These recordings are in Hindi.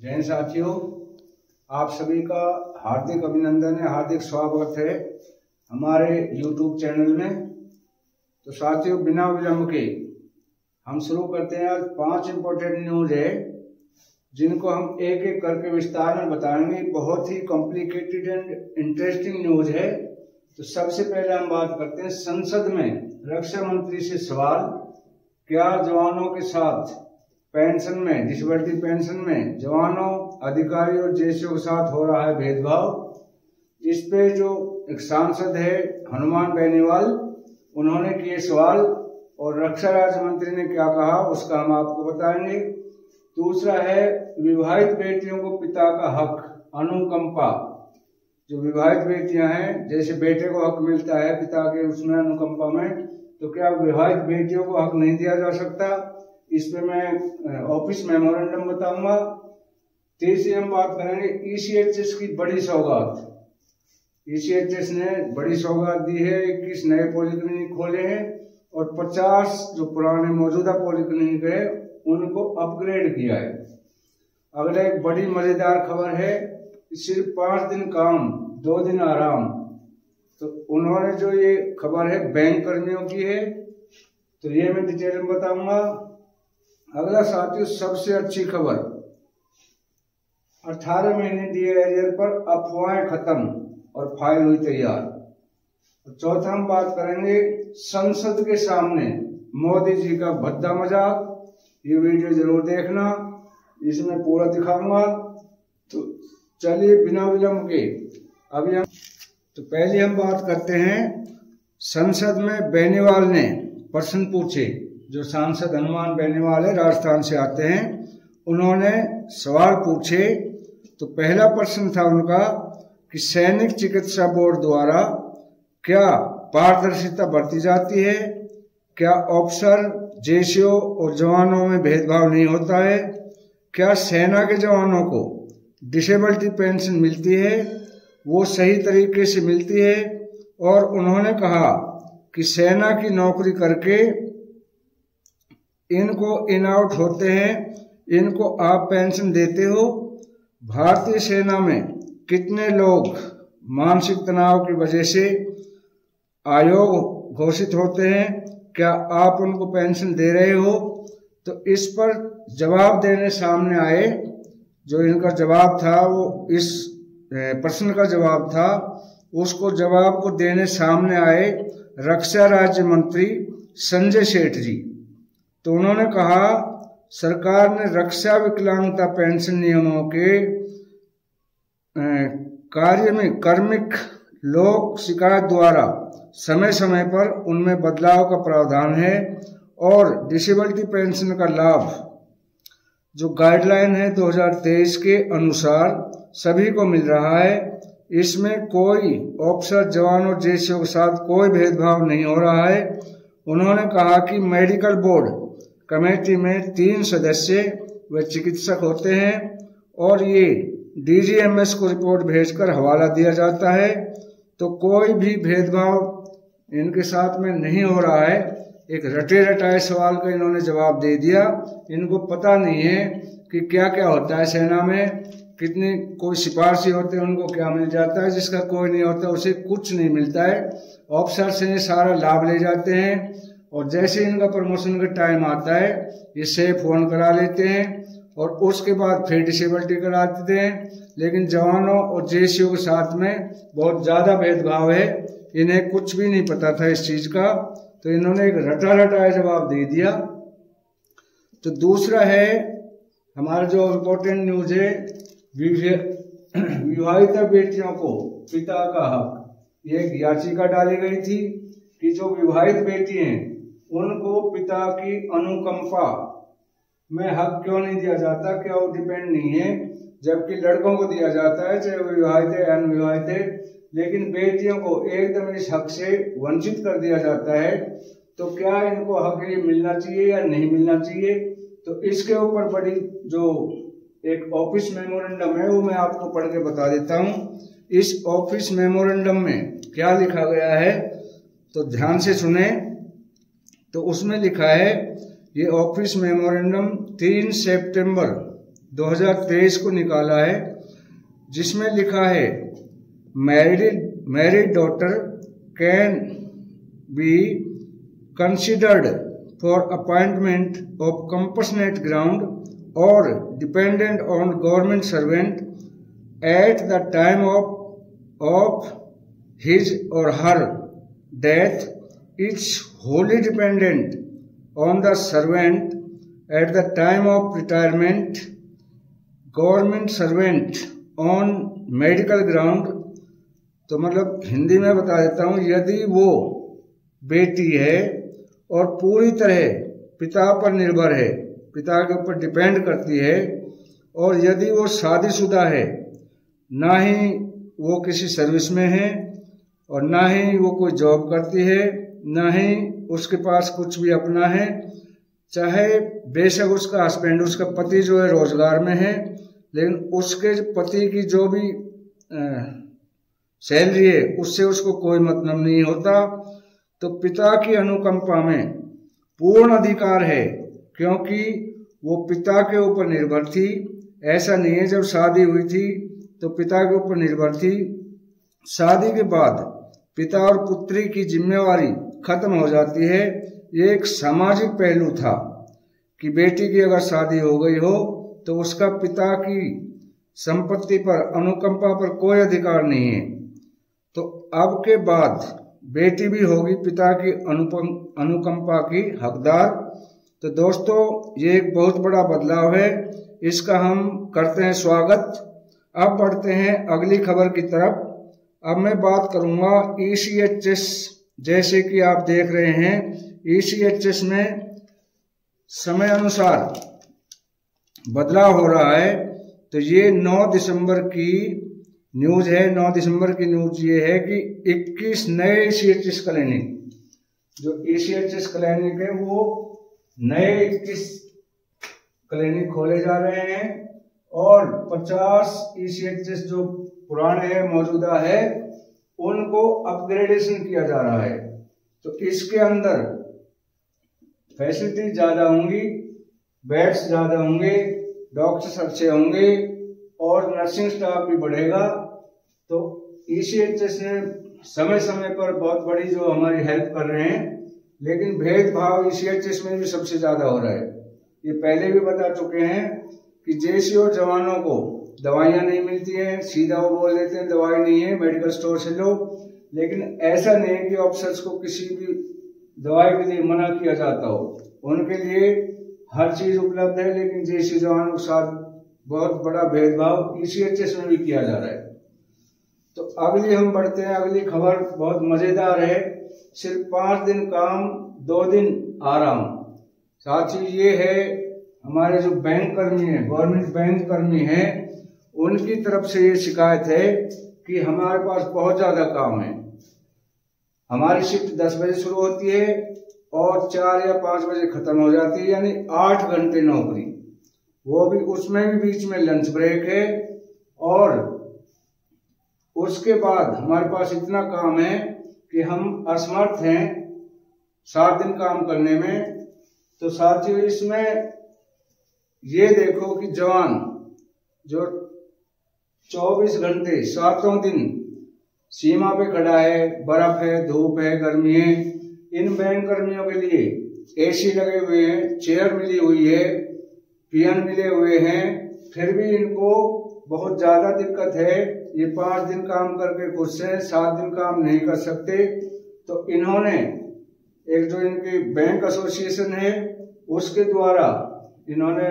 जैन साथियों, आप सभी का हार्दिक अभिनंदन है, हार्दिक स्वागत है हमारे YouTube चैनल में। तो साथियों, बिना विलंब के हम शुरू करते हैं। आज 5 इम्पोर्टेंट न्यूज है जिनको हम एक एक करके विस्तार में बताएंगे। बहुत ही कॉम्प्लिकेटेड एंड इंटरेस्टिंग न्यूज है। तो सबसे पहले हम बात करते हैं, संसद में रक्षा मंत्री से सवाल, क्या जवानों के साथ पेंशन में, डिसेबिलिटी पेंशन में जवानों, अधिकारियों और ज्येष्ठों के साथ हो रहा है भेदभाव। इस पे जो एक सांसद है हनुमान बेनीवाल, उन्होंने किए सवाल और रक्षा राज्य मंत्री ने क्या कहा उसका हम आपको बताएंगे। दूसरा है, विवाहित बेटियों को पिता का हक, अनुकंपा। जो विवाहित बेटियां हैं, जैसे बेटे को हक मिलता है पिता के उसमें अनुकंपा में, तो क्या विवाहित बेटियों को हक नहीं दिया जा सकता? इस पे मैं ऑफिस मेमोरेंडम बताऊंगा। तीसरी हम बात करेंगे ECHS की बड़ी सौगात। ECHS ने बड़ी सौगात दी है, 21 नए पॉलिक्लिनिक खोले हैं और 50 जो पुराने मौजूदा पॉलिक्लिनिक है उनको अपग्रेड किया है। अगला एक बड़ी मजेदार खबर है, सिर्फ 5 दिन काम 2 दिन आराम। तो उन्होंने जो ये खबर है बैंक कर्मियों की है, तो ये मैं डिटेल में बताऊंगा। अगला साथियों, सबसे अच्छी खबर, 18 महीने दिए एरियर पर अफवाहें खत्म और फाइल हुई तैयार। तो चौथा हम बात करेंगे, संसद के सामने मोदी जी का भद्दा मजाक। ये वीडियो जरूर देखना, इसमें पूरा दिखाऊंगा। तो चलिए बिना विलंब के अभी हम पहले हम बात करते हैं, संसद में बेनीवाल ने प्रश्न पूछे। जो सांसद हनुमान बेनीवाल है, राजस्थान से आते हैं, उन्होंने सवाल पूछे। तो पहला प्रश्न था उनका कि सैनिक चिकित्सा बोर्ड द्वारा क्या पारदर्शिता बरती जाती है? क्या ऑफिसर, जेसीओ और जवानों में भेदभाव नहीं होता है? क्या सेना के जवानों को डिसेबिलिटी पेंशन मिलती है, वो सही तरीके से मिलती है? और उन्होंने कहा कि सेना की नौकरी करके इनको इन आउट होते हैं, इनको आप पेंशन देते हो। भारतीय सेना में कितने लोग मानसिक तनाव की वजह से आयोग घोषित होते हैं, क्या आप उनको पेंशन दे रहे हो? तो इस पर जवाब देने सामने आए। जो इनका जवाब था वो इस प्रश्न का जवाब था, उसको जवाब को देने सामने आए रक्षा राज्य मंत्री संजय सेठ जी। तो उन्होंने कहा, सरकार ने रक्षा विकलांगता पेंशन नियमों के कार्य में कार्मिक लोक शिकायत द्वारा समय समय पर उनमें बदलाव का प्रावधान है और डिसेबिलिटी पेंशन का लाभ जो गाइडलाइन है 2023 के अनुसार सभी को मिल रहा है। इसमें कोई ऑफिसर, जवानों, जेसीओ के साथ कोई भेदभाव नहीं हो रहा है। उन्होंने कहा कि मेडिकल बोर्ड कमेटी में 3 सदस्य व चिकित्सक होते हैं और ये DGMS को रिपोर्ट भेजकर हवाला दिया जाता है। तो कोई भी भेदभाव इनके साथ में नहीं हो रहा है। एक रटे रटाए सवाल का इन्होंने जवाब दे दिया। इनको पता नहीं है कि क्या क्या होता है सेना में, कितने कोई सिपाही होते हैं उनको क्या मिल जाता है, जिसका कोई नहीं होता उसे कुछ नहीं मिलता है। ऑफिसर से सारा लाभ ले जाते हैं और जैसे इनका प्रमोशन का टाइम आता है ये से फोन करा लेते हैं और उसके बाद फिर डिसेबिलिटी करा देते हैं। लेकिन जवानों और जेसीओ के साथ में बहुत ज्यादा भेदभाव है, इन्हें कुछ भी नहीं पता था इस चीज का। तो इन्होंने एक रटा रटाया जवाब दे दिया। तो दूसरा है हमारा जो इम्पोर्टेंट न्यूज है, विवाहित बेटियों को पिता का हक। ये एक याचिका डाली गई थी कि जो विवाहित बेटी हैं उनको पिता की अनुकंपा में हक क्यों नहीं दिया जाता, क्या वो डिपेंड नहीं है? जबकि लड़कों को दिया जाता है, चाहे विवाहित है अनविवाहित है, लेकिन बेटियों को एकदम इस हक से वंचित कर दिया जाता है। तो क्या इनको हक ये मिलना चाहिए या नहीं मिलना चाहिए? तो इसके ऊपर बड़ी जो एक ऑफिस मेमोरेंडम है वो मैं आपको पढ़ के बता देता हूँ। इस ऑफिस मेमोरेंडम में क्या लिखा गया है तो ध्यान से सुने। तो उसमें लिखा है, ये ऑफिस मेमोरेंडम 3 सितंबर 2023 को निकाला है, जिसमें लिखा है married daughter can be considered for appointment of compassionate ground और dependent on government servant at the time of his or her death. It's wholly dependent on the servant at the time of retirement. Government servant on medical ground. तो मतलब हिंदी में बता देता हूँ, यदि वो बेटी है और पूरी तरह पिता पर निर्भर है, पिता के ऊपर डिपेंड करती है, और यदि वो शादीशुदा है, ना ही वो किसी सर्विस में है और ना ही वो कोई जॉब करती है, ना ही उसके पास कुछ भी अपना है, चाहे बेशक उसका हस्बैंड, उसका पति जो है रोजगार में है, लेकिन उसके पति की जो भी सैलरी है उससे उसको कोई मतलब नहीं होता, तो पिता की अनुकंपा में पूर्ण अधिकार है, क्योंकि वो पिता के ऊपर निर्भर थी। ऐसा नहीं है जब शादी हुई थी तो पिता के ऊपर निर्भर थी, शादी के बाद पिता और पुत्री की जिम्मेवारी खत्म हो जाती है। ये एक सामाजिक पहलू था कि बेटी की अगर शादी हो गई हो तो उसका पिता की संपत्ति पर, अनुकंपा पर कोई अधिकार नहीं है। तो अब के बाद बेटी भी होगी पिता की अनुकंपा की हकदार। तो दोस्तों, ये एक बहुत बड़ा बदलाव है, इसका हम करते हैं स्वागत। अब बढ़ते हैं अगली खबर की तरफ। अब मैं बात करूंगा ECHS, जैसे कि आप देख रहे हैं ECHS में समय अनुसार बदलाव हो रहा है। तो ये 9 दिसंबर की न्यूज है। 9 दिसंबर की न्यूज ये है कि 21 नए ECHS क्लिनिक, जो ECHS क्लिनिक है वो नए 21 क्लिनिक खोले जा रहे हैं, और 50 ECHS जो पुराने हैं, मौजूदा है, उनको अपग्रेडेशन किया जा रहा है। तो इसके अंदर फैसिलिटी ज्यादा होंगी, बेड्स ज्यादा होंगे, डॉक्टर्स अच्छे होंगे और नर्सिंग स्टाफ भी बढ़ेगा। तो ECHS ने समय समय पर बहुत बड़ी जो हमारी हेल्प कर रहे हैं, लेकिन भेदभाव ECHS में भी सबसे ज्यादा हो रहा है। ये पहले भी बता चुके हैं कि JC और जवानों को दवाइयां नहीं मिलती हैं, सीधा वो बोल देते हैं दवाई नहीं है, मेडिकल स्टोर से लो। लेकिन ऐसा नहीं है कि ऑफिसर्स को किसी भी दवाई के लिए मना किया जाता हो, उनके लिए हर चीज उपलब्ध है, लेकिन JC जवानों के साथ बहुत बड़ा भेदभाव ECHS में भी किया जा रहा है। तो अगली हम बढ़ते हैं, अगली खबर बहुत मजेदार है। सिर्फ 5 दिन काम, 2 दिन आराम। साथ ही ये है हमारे जो बैंक कर्मी है, गवर्नमेंट बैंक कर्मी है, उनकी तरफ से ये शिकायत है कि हमारे पास बहुत ज्यादा काम है। हमारी शिफ्ट 10 बजे शुरू होती है और 4 या 5 बजे खत्म हो जाती है, यानी 8 घंटे नौकरी, वो भी उसमें भी बीच में लंच ब्रेक है। और उसके बाद हमारे पास इतना काम है कि हम असमर्थ हैं 7 दिन काम करने में। तो साथियों, इसमें ये देखो कि जवान जो 24 घंटे 7 दिन सीमा पे खड़ा है, बर्फ है, धूप है, गर्मी है, इन बैंक कर्मियों के लिए AC लगे हुए हैं, चेयर मिली हुई है, PN मिले हुए हैं, फिर भी इनको बहुत ज्यादा दिक्कत है। ये 5 दिन काम करके खुश हैं, 7 दिन काम नहीं कर सकते। तो इन्होंने एक जो इनकी बैंक एसोसिएशन है उसके द्वारा इन्होंने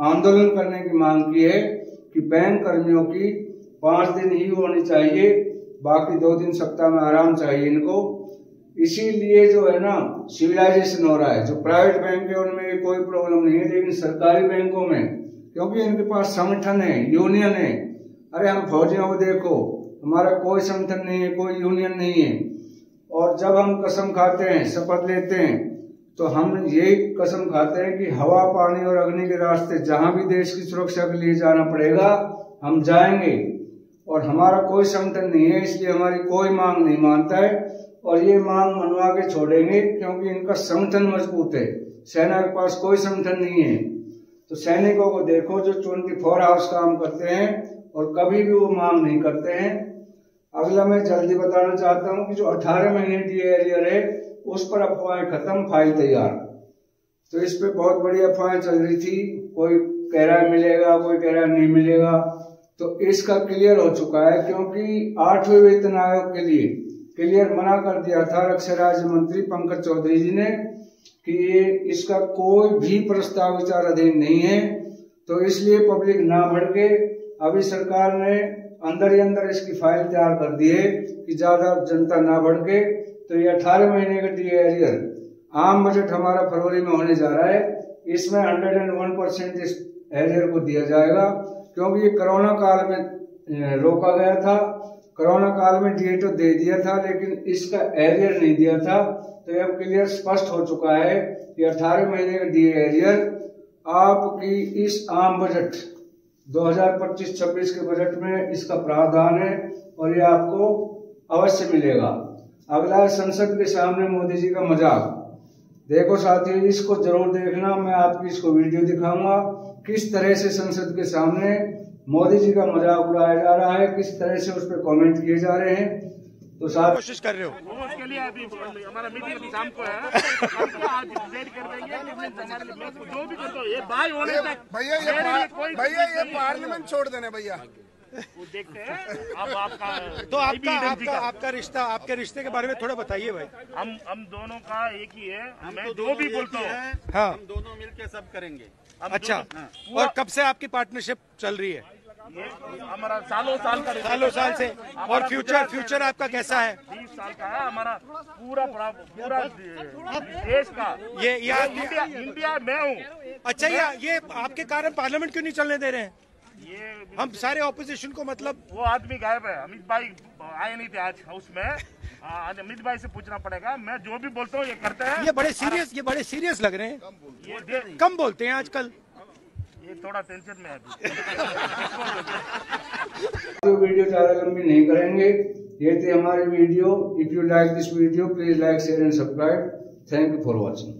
आंदोलन करने की मांग की है कि बैंक कर्मियों की 5 दिन ही होनी चाहिए, बाकी 2 दिन सप्ताह में आराम चाहिए इनको। इसीलिए जो है ना सिविलाइजेशन हो रहा है। जो प्राइवेट बैंक है उनमें कोई प्रॉब्लम नहीं है, लेकिन सरकारी बैंकों में, क्योंकि इनके पास संगठन है, यूनियन है। अरे हम फौजियों को देखो, हमारा कोई संगठन नहीं है, कोई यूनियन नहीं है, और जब हम कसम खाते हैं, शपथ लेते हैं, तो हम यही कसम खाते हैं कि हवा, पानी और अग्नि के रास्ते जहां भी देश की सुरक्षा के लिए जाना पड़ेगा हम जाएंगे। और हमारा कोई संगठन नहीं है, इसलिए हमारी कोई मांग नहीं मानता है, और ये मांग मनवा के छोड़ेंगे, क्योंकि इनका संगठन मजबूत है। सेना के पास कोई संगठन नहीं है। तो सैनिकों को देखो जो 24 आवर्स काम करते हैं और कभी भी वो मांग नहीं करते हैं। अगला मैं जल्दी बताना चाहता हूं कि जो 18 महीने डीए एरियर है उस पर अफवाहें खत्म, फाइल तैयार। तो इस पे बहुत बड़ी अफवाहें चल रही थी, कोई कह रहा है मिलेगा, कोई कह रहा है नहीं मिलेगा। तो इसका क्लियर हो चुका है, क्योंकि 8वें वेतन आयोग के लिए क्लियर मना कर दिया था रक्षा राज्य मंत्री पंकज चौधरी जी ने कि ये इसका कोई भी प्रस्ताव विचाराधीन नहीं है। तो इसलिए पब्लिक ना भड़के, अभी सरकार ने अंदर ही अंदर इसकी फाइल तैयार कर दी है कि ज्यादा जनता ना भड़के। तो ये 18 महीने का डीए एरियर आम बजट हमारा फरवरी में होने जा रहा है, इसमें 101% इस एरियर को दिया जाएगा, क्योंकि ये कोरोना काल में रोका गया था। कोरोना काल में डीए तो दे दिया था लेकिन इसका एरियर नहीं दिया था। तो अब क्लियर स्पष्ट हो चुका है कि 18 महीने का डीए एरियर आपकी इस आम बजट 2025-26 के बजट में इसका प्रावधान है और ये आपको अवश्य मिलेगा। अगला है संसद के सामने मोदी जी का मजाक। देखो साथियों, इसको जरूर देखना, मैं आपकी इसको वीडियो दिखाऊंगा किस तरह से संसद के सामने मोदी जी का मजाक उड़ाया जा रहा है, किस तरह से उस पर कमेंट किए जा रहे हैं। तो साथ कोशिश कर रहे हो उसके लिए अभी हमारा मीटिंग शाम को है, आज डिसाइड कर देंगे कि जो भी करते हो ये भाई होने तक भैया ये पार्लियामेंट छोड़ देने भैया। वो देखते हैं। अब आपका तो आपका रिश्ता, आपके रिश्ते के बारे में थोड़ा बताइए भाई। हम दोनों का एक ही है, मैं जो भी बोलता हूँ हाँ हम दोनों मिलके सब करेंगे। अच्छा, और कब से आपकी पार्टनरशिप चल रही है? ये हमारा सालों साल का सालों साल से। और फ्यूचर आपका कैसा है? 20 साल का है हमारा, पूरा देश का। ये इंडिया मैं हूँ। अच्छा, ये आपके कारण पार्लियामेंट क्यों नहीं चलने दे रहे हैं? ये हम सारे ऑपोजिशन को, मतलब वो आदमी गायब है, अमित भाई आए नहीं थे आज हाउस में। आज अमित भाई से पूछना पड़ेगा, मैं जो भी बोलता हूँ ये करते हैं। ये बड़े सीरियस लग रहे हैं, ये कम बोलते हैं आजकल। ये थोड़ा टेंशन में है अभी। तो वीडियो ज्यादा लंबी नहीं करेंगे, ये थे हमारे video. If you like this video please like, share and subscribe. Thank you for watching.